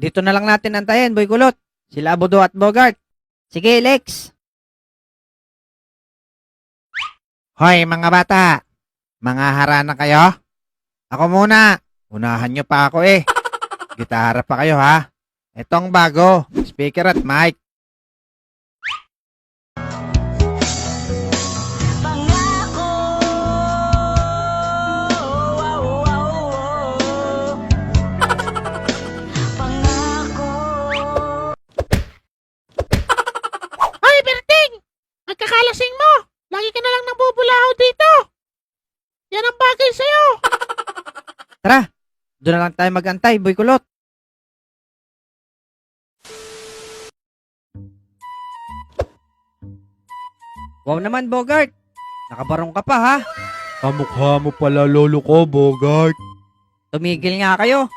Dito na lang natin antayin, Boy Kulot. Sila Budo at Bogart. Sige, Lex. Hoy mga bata, mga harana kayo? Ako muna, unahan nyo pa ako eh. Gitara pa kayo ha. Etong bago, speaker at mic. Pangako, pangako. Ay, Berting! Nagkakalasing mo! Lagi ka na lang nabubulahaw dito! Yan ang bagay sa'yo! Tara, doon na lang tayo magantay, Boy Kulot. Wow naman, Bogart. Nakabarong ka pa, ha? Kamukha mo pala lolo ko, Bogart. Tumigil nga kayo.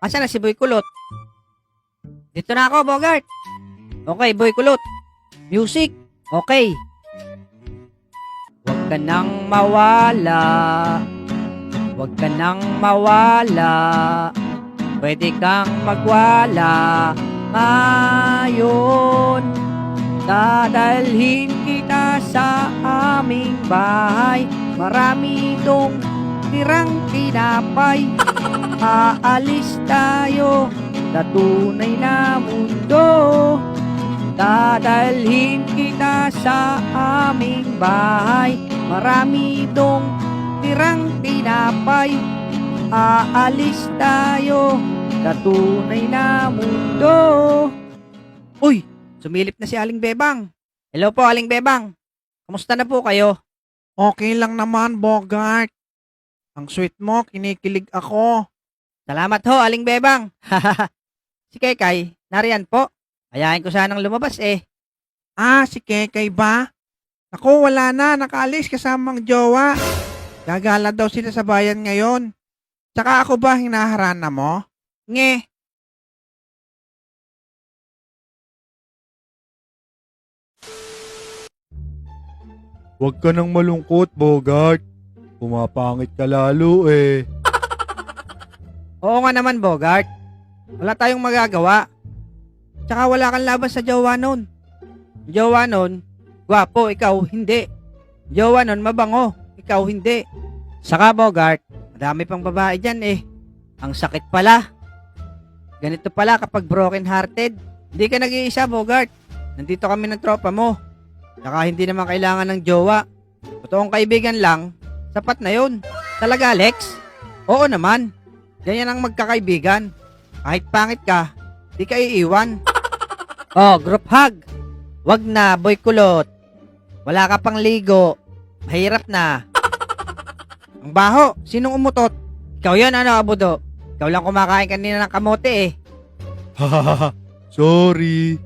Asa na si Boy Kulot? Dito na ako, Bogart. Okay, Boy Kulot. Music. Okay. Huwag ka nang mawala. Huwag ka nang mawala. Pwede kang magwala. Ngayon, dadalhin kita sa aming bahay. Marami dong tirang tinapay. Aalis tayo sa tunay na mundo. Dadalhin kita sa aming bahay. Marami dong tirang tinapay. Aalis tayo sa tunay na mundo. Uy! Sumilip na si Aling Bebang. Hello po, Aling Bebang. Kamusta na po kayo? Okay lang naman, Bogart. Ang sweet mo, kinikilig ako. Salamat ho, Aling Bebang. Si Kekay, nariyan po. Ayahin ko sanang lumabas eh. Ah, si Kekay ba? Ako, wala na. Nakaalis kasamang jowa. Gagala daw sila sa bayan ngayon. Tsaka ako ba hinaharana mo? Nge. Huwag ka nang malungkot, Bogart. Pumapangit ka lalo eh. Oo nga naman, Bogart. Wala tayong magagawa. Tsaka wala kang laban sa jowa nun. Jowa nun, gwapo, ikaw hindi. Jowa nun, mabango, ikaw hindi. Saka, Bogart, madami pang babae dyan eh. Ang sakit pala. Ganito pala kapag broken hearted. Hindi ka nag-iisa, Bogart. Nandito kami ng tropa mo. Tsaka hindi naman kailangan ng jowa. Totoong kaibigan lang, sapat na yun. Talaga, Alex? Oo naman. Ganyan ang magkakaibigan. Kahit pangit ka, di ka iiwan. Oh, group hug. Wag na, Boy Kulot. Wala ka pang ligo. Mahirap na. Ang baho, sinong umutot? Ikaw yan, ano, Abudo? Ikaw lang kumakain kanina ng kamote eh. Hahaha. Sorry.